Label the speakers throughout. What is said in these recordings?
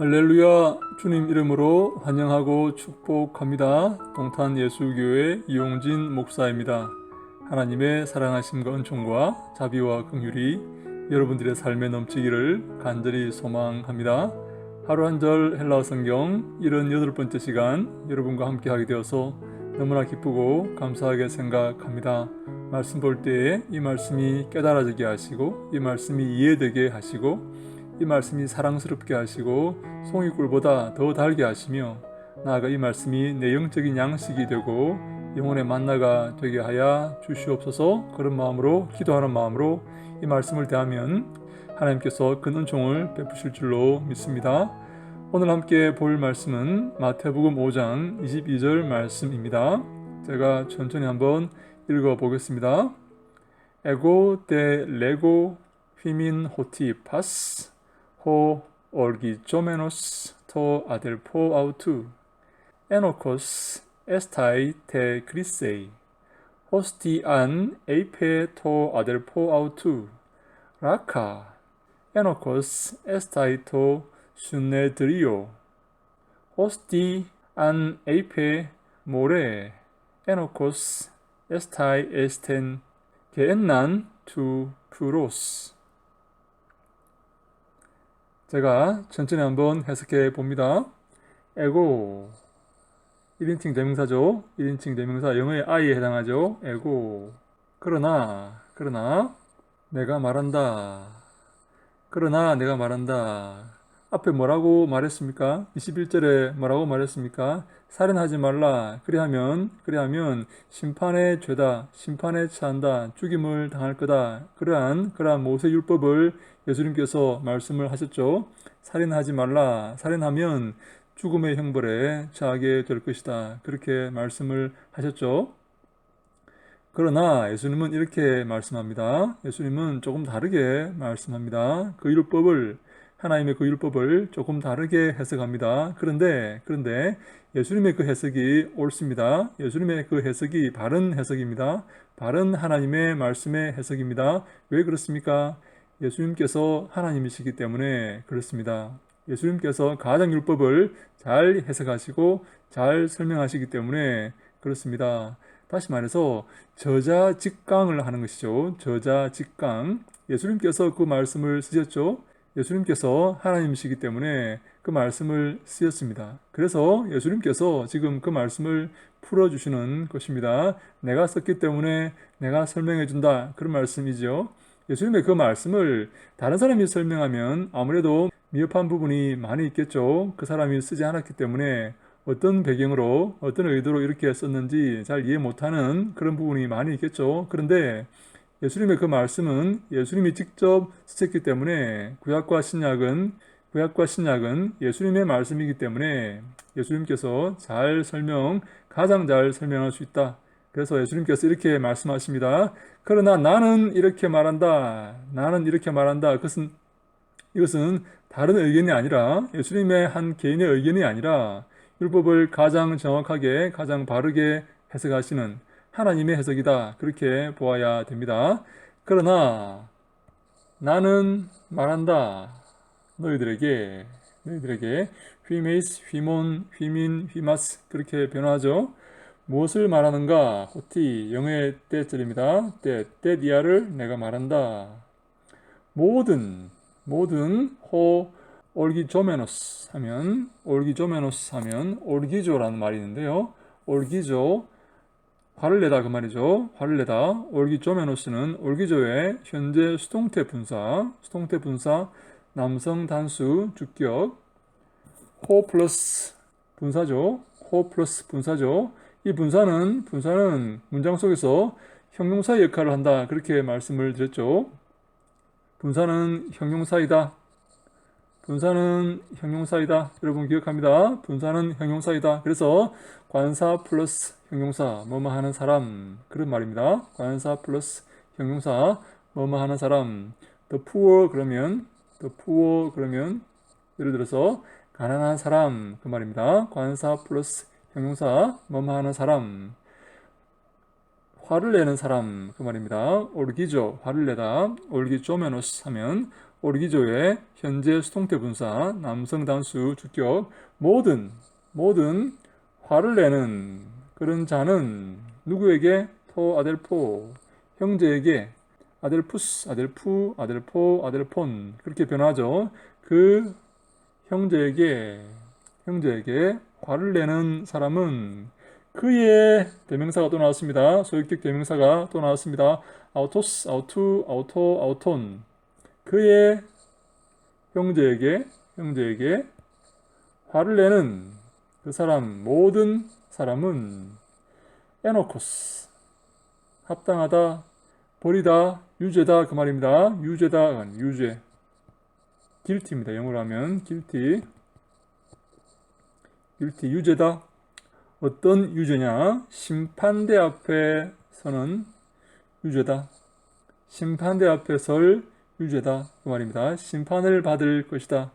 Speaker 1: 할렐루야. 주님 이름으로 환영하고 축복합니다. 동탄 예수교회 이용진 목사입니다. 하나님의 사랑하심과 은총과 자비와 긍휼이 여러분들의 삶에 넘치기를 간절히 소망합니다. 하루 한 절 헬라어 성경 78번째 시간 여러분과 함께 하게 되어서 너무나 기쁘고 감사하게 생각합니다. 말씀 볼 때에 이 말씀이 깨달아지게 하시고 이 말씀이 이해되게 하시고 이 말씀이 사랑스럽게 하시고 송이꿀보다 더 달게 하시며 나아가 이 말씀이 내 영적인 양식이 되고 영혼의 만나가 되게 하여 주시옵소서. 그런 마음으로 기도하는 마음으로 이 말씀을 대하면 하나님께서 큰 은총을 베푸실 줄로 믿습니다. 오늘 함께 볼 말씀은 마태복음 5장 22절 말씀입니다. 제가 천천히 한번 읽어보겠습니다. 에고 데 레고 휘민 호티 파스 ho orgizomenos to adelpo autu, enokos estai te crisei, hosti an eipe to adelpo autu, raka, enokos estai to synedrio, hosti an eipe more, enokos estai esten geennan tu puros. 제가 천천히 한번 해석해 봅니다. 에고 1인칭 대명사죠. 1인칭 대명사 영어의 I에 해당하죠. 에고 그러나 내가 말한다. 그러나 내가 말한다. 앞에 뭐라고 말했습니까? 21절에 뭐라고 말했습니까? 살인하지 말라. 그리하면 심판의 죄다. 심판에 처한다. 죽임을 당할 거다. 그러한 모세 율법을 예수님께서 말씀을 하셨죠. 살인하지 말라. 살인하면 죽음의 형벌에 처하게 될 것이다. 그렇게 말씀을 하셨죠. 그러나 예수님은 이렇게 말씀합니다. 예수님은 조금 다르게 말씀합니다. 하나님의 그 율법을 조금 다르게 해석합니다. 그런데 예수님의 그 해석이 옳습니다. 예수님의 그 해석이 바른 해석입니다. 바른 하나님의 말씀의 해석입니다. 왜 그렇습니까? 예수님께서 하나님이시기 때문에 그렇습니다. 예수님께서 가장율법을 잘 해석하시고 잘 설명하시기 때문에 그렇습니다. 다시 말해서 저자직강을 하는 것이죠. 저자직강. 예수님께서 그 말씀을 쓰셨죠. 예수님께서 하나님이시기 때문에 그 말씀을 쓰셨습니다. 그래서 예수님께서 지금 그 말씀을 풀어주시는 것입니다. 내가 썼기 때문에 내가 설명해준다. 그런 말씀이죠. 예수님의 그 말씀을 다른 사람이 설명하면 아무래도 미흡한 부분이 많이 있겠죠. 그 사람이 쓰지 않았기 때문에 어떤 배경으로 어떤 의도로 이렇게 썼는지 잘 이해 못하는 그런 부분이 많이 있겠죠. 그런데 예수님의 그 말씀은 예수님이 직접 쓰셨기 때문에 구약과 신약은 예수님의 말씀이기 때문에 예수님께서 가장 잘 설명할 수 있다. 그래서 예수님께서 이렇게 말씀하십니다. 그러나 나는 이렇게 말한다. 이것은 다른 의견이 아니라 예수님의 한 개인의 의견이 아니라 율법을 가장 정확하게 가장 바르게 해석하시는 하나님의 해석이다. 그렇게 보아야 됩니다. 그러나 나는 말한다. 너희들에게 휘메이스, 휘몬, 휘민, 휘마스 그렇게 변화하죠. 무엇을 말하는가? 호티 영어의 때절입니다. 때디아를 내가 말한다. 모든 호 올기조메노스 하면 올기조라는 말이 있는데요. 올기조 화를 내다 그 말이죠. 화를 내다. 올기조메노스는 올기조의 현재 수동태 분사 남성 단수 주격 호 플러스 분사죠. 이 분사는 문장 속에서 형용사의 역할을 한다. 그렇게 말씀을 드렸죠. 분사는 형용사이다. 여러분 기억합니다. 분사는 형용사이다. 그래서 관사 플러스 형용사 뭐뭐 하는 사람 그런 말입니다. 관사 플러스 형용사 뭐뭐 하는 사람. The poor 그러면 예를 들어서 가난한 사람 그 말입니다. 관사 플러스 형용사 뭐뭐 하는 사람. 화를 내는 사람 그 말입니다. 올기조 화를 내다. 올기조메노스 하면 오르기조의 현재 수동태 분사 남성 단수 주격 모든 화를 내는 그런 자는 누구에게 토 아델포 형제에게 아델푸스 아델푸 아델포 아델폰 그렇게 변하죠. 그 형제에게 화를 내는 사람은 그의 대명사가 또 나왔습니다. 소유격 대명사가 또 나왔습니다. 아우토스 아우투 아우토 아우톤 그의 형제에게 화를 내는 그 사람 모든 사람은 에노코스 합당하다 버리다 유죄다 그 말입니다. 유죄다 유죄 guilty입니다. 영어로 하면 guilty 유죄다. 어떤 유죄냐? 심판대 앞에 서는 유죄다. 심판대 앞에 설 유죄다 그 말입니다. 심판을 받을 것이다.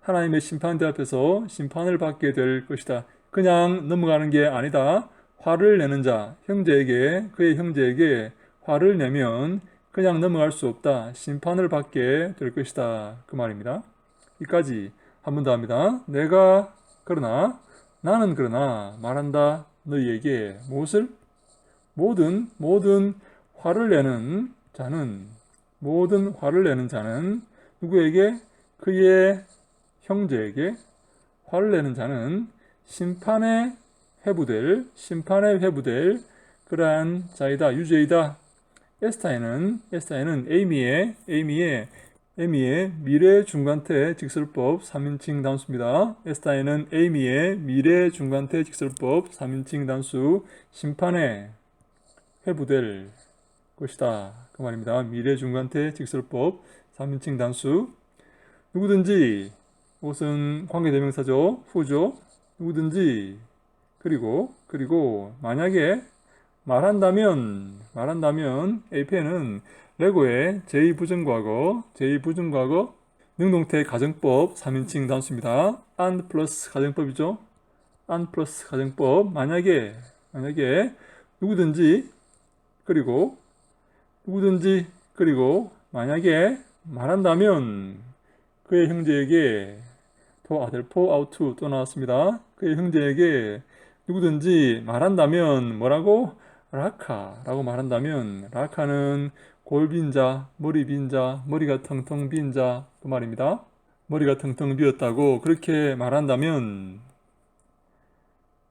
Speaker 1: 하나님의 심판대 앞에서 심판을 받게 될 것이다. 그냥 넘어가는 게 아니다. 화를 내는 자, 그의 형제에게 화를 내면 그냥 넘어갈 수 없다. 심판을 받게 될 것이다. 그 말입니다. 이까지 한 번 더 합니다. 나는 그러나 말한다. 너희에게 무엇을? 모든 화를 내는 자는 누구에게? 그의 형제에게 화를 내는 자는 심판에 회부될 그러한 자이다. 유죄이다. 에스타에는 에이미의 미래 중간태 직설법 3인칭 단수입니다. 에스타에는 에이미의 미래 중간태 직설법 3인칭 단수 심판에 회부될 것이다. 그 말입니다. 미래 중간태 직설법 3인칭 단수 누구든지 이것은 관계대명사죠. 후죠. 누구든지 그리고 만약에 말한다면 AP는 레고의 제2부정과거 능동태 가정법 3인칭 단수입니다. and 플러스 가정법이죠. and 플러스 가정법 만약에 누구든지 그리고 만약에 말한다면 그의 형제에게 또 아델포 아우투 또 나왔습니다. 그의 형제에게 누구든지 말한다면 뭐라고? 라카라고 말한다면 라카는 골빈 자, 머리 빈 자, 머리가 텅텅 빈 자 그 말입니다. 머리가 텅텅 비었다고 그렇게 말한다면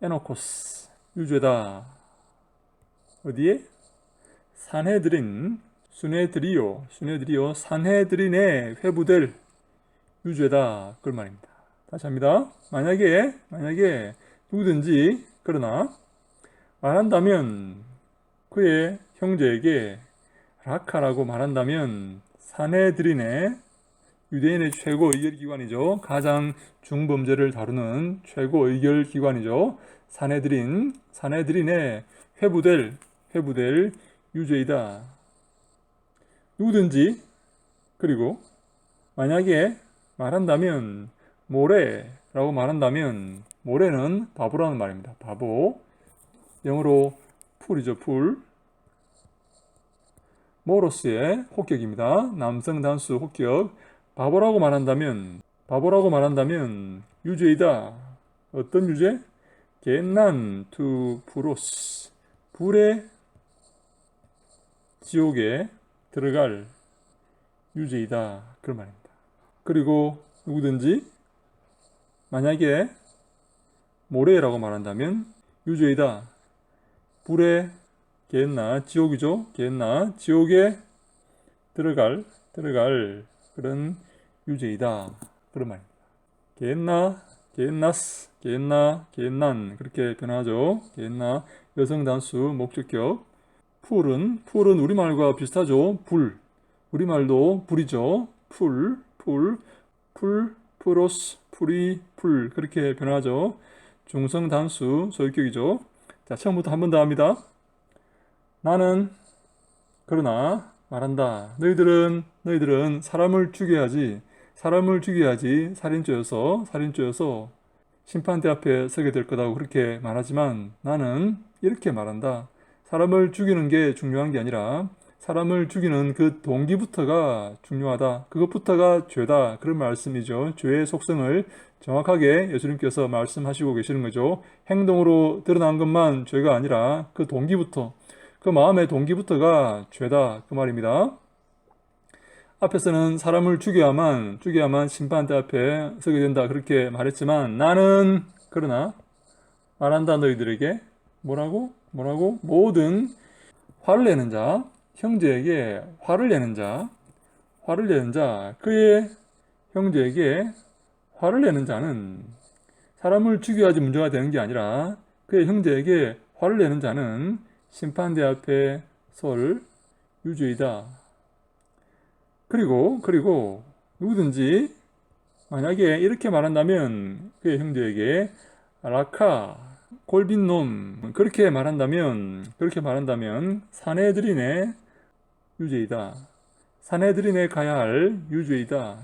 Speaker 1: 에노코스 유죄다. 어디에? 수네드리오 산헤드린에 회부될 유죄다 그 말입니다. 다시 합니다. 만약에 누구든지 그러나 말한다면 그의 형제에게 라카라고 말한다면 산헤드린의 유대인의 최고 의결기관이죠. 가장 중범죄를 다루는 최고 의결기관이죠. 산헤드린의 회부될 유죄이다. 누구든지 그리고 만약에 말한다면 모래라고 말한다면 모래는 바보라는 말입니다. 바보 영어로 풀이죠. 풀 모로스의 혹격입니다. 남성 단수 혹격 바보라고 말한다면 유죄이다. 어떤 유죄? 겐난 투 프로스 불의 지옥에 들어갈 유죄이다. 그런 말입니다. 그리고 누구든지 만약에 모래라고 말한다면 유죄이다. 불의 지옥이죠. 지옥에 들어갈 그런 유죄이다. 그런 말입니다. 겐난 그렇게 변하죠. 겐나 여성 단수 목적격 풀은 우리말과 비슷하죠. 우리말도 불이죠. 프로스 풀이 풀 그렇게 변하죠. 중성 단수 소유격이죠. 자, 처음부터 한 번 더 합니다. 나는 그러나 말한다. 너희들은 사람을 죽여야지 살인죄여서 심판대 앞에 서게 될 거다고 그렇게 말하지만 나는 이렇게 말한다. 사람을 죽이는 게 중요한 게 아니라 사람을 죽이는 그 동기부터가 중요하다. 그것부터가 죄다. 그런 말씀이죠. 죄의 속성을 정확하게 예수님께서 말씀하시고 계시는 거죠. 행동으로 드러난 것만 죄가 아니라 그 동기부터, 그 마음의 동기부터가 죄다. 그 말입니다. 앞에서는 사람을 죽여야만 심판대 앞에 서게 된다. 그렇게 말했지만 나는 그러나 말한다 너희들에게 뭐라고? 모든 화를 내는 자, 형제에게 화를 내는 자, 그의 형제에게 화를 내는 자는 사람을 죽여야지 문제가 되는 게 아니라 그의 형제에게 화를 내는 자는 심판대 앞에 설 유죄이다. 그리고 누구든지 만약에 이렇게 말한다면 그의 형제에게 라카 골빈 놈 그렇게 말한다면 사내들인의 유죄이다. 사내들인에 가야 할 유죄이다.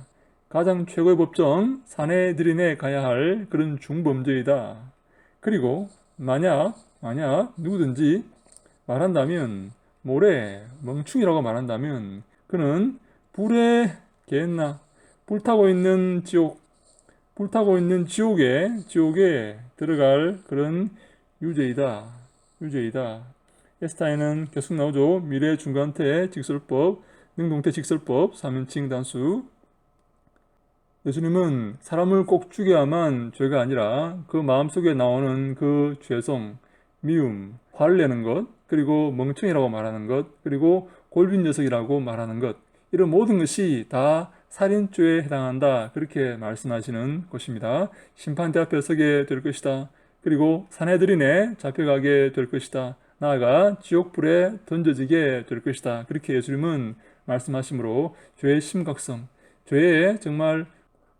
Speaker 1: 가장 최고의 법정 사내들인에 가야 할 그런 중범죄이다. 그리고 만약 누구든지 말한다면 모래 멍충이라고 말한다면 그는 불에 개했나 불타고 있는 지옥에 들어갈 그런 유죄이다. 에스타에는 계속 나오죠. 미래 중간태 직설법, 능동태 직설법, 3인칭 단수. 예수님은 사람을 꼭 죽여야만 죄가 아니라 그 마음속에 나오는 그 죄성, 미움, 화를 내는 것, 그리고 멍청이라고 말하는 것, 그리고 골빈 녀석이라고 말하는 것, 이런 모든 것이 다 살인죄에 해당한다. 그렇게 말씀하시는 것입니다. 심판대 앞에 서게 될 것이다. 그리고 사내들인에 잡혀가게 될 것이다. 나아가 지옥불에 던져지게 될 것이다. 그렇게 예수님은 말씀하시므로 죄의 심각성, 죄의 정말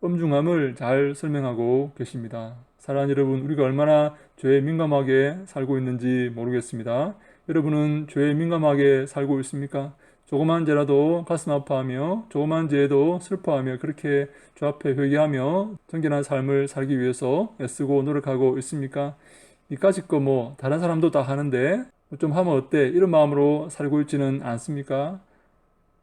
Speaker 1: 엄중함을 잘 설명하고 계십니다. 사랑하는 여러분, 우리가 얼마나 죄에 민감하게 살고 있는지 모르겠습니다. 여러분은 죄에 민감하게 살고 있습니까? 조그만 죄라도 가슴 아파하며 조그만 죄에도 슬퍼하며 그렇게 주 앞에 회개하며 정결한 삶을 살기 위해서 애쓰고 노력하고 있습니까? 이까짓 거 다른 사람도 다 하는데 좀 하면 어때? 이런 마음으로 살고 있지는 않습니까?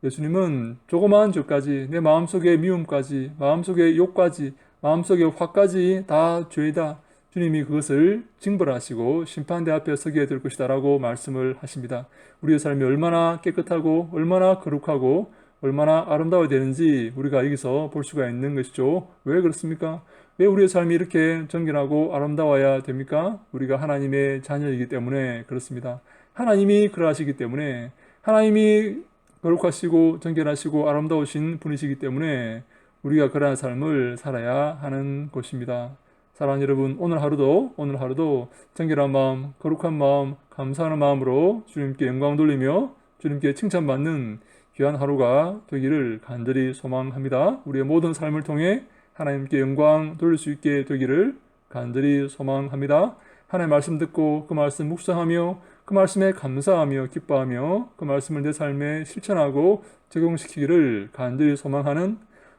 Speaker 1: 예수님은 조그마한 죄까지, 내 마음속의 미움까지, 마음속의 욕까지, 마음속의 화까지 다 죄이다. 주님이 그것을 징벌하시고 심판대 앞에 서게 될 것이다 라고 말씀을 하십니다. 우리의 삶이 얼마나 깨끗하고 얼마나 거룩하고 얼마나 아름다워야 되는지 우리가 여기서 볼 수가 있는 것이죠. 왜 그렇습니까? 왜 우리의 삶이 이렇게 정결하고 아름다워야 됩니까? 우리가 하나님의 자녀이기 때문에 그렇습니다. 하나님이 그러하시기 때문에, 하나님이 거룩하시고 정결하시고 아름다우신 분이시기 때문에 우리가 그러한 삶을 살아야 하는 것입니다. 사랑하는 여러분, 오늘 하루도 정결한 마음, 거룩한 마음, 감사하는 마음으로 주님께 영광 돌리며 주님께 칭찬받는 귀한 하루가 되기를 간절히 소망합니다. 우리의 모든 삶을 통해 하나님께 영광 돌릴 수 있게 되기를 간절히 소망합니다. 하나님의 말씀 듣고 그 말씀 묵상하며 그 말씀에 감사하며 기뻐하며 그 말씀을 내 삶에 실천하고 적용시키기를 간절히 소망하는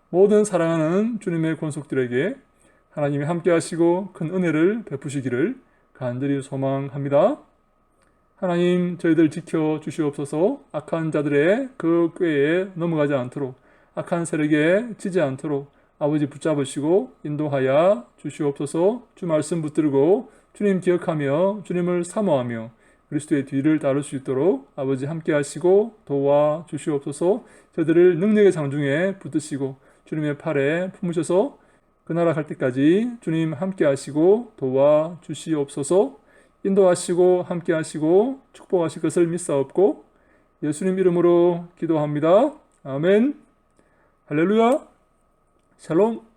Speaker 1: 모든 사랑하는 주님의 권속들에게 하나님이 함께 하시고 큰 은혜를 베푸시기를 간절히 소망합니다. 하나님, 저희들 지켜 주시옵소서. 악한 자들의 그 꾀에 넘어가지 않도록, 악한 세력에 지지 않도록 아버지 붙잡으시고 인도하여 주시옵소서. 주 말씀 붙들고 주님 기억하며 주님을 사모하며 그리스도의 뒤를 따를 수 있도록 아버지 함께 하시고 도와 주시옵소서. 저희들을 능력의 장중에 붙드시고 주님의 팔에 품으셔서 그 나라 갈 때까지 주님 함께 하시고 도와 주시옵소서. 인도하시고 함께 하시고 축복하실 것을 믿사옵고 예수님 이름으로 기도합니다. 아멘. 할렐루야. 샬롬.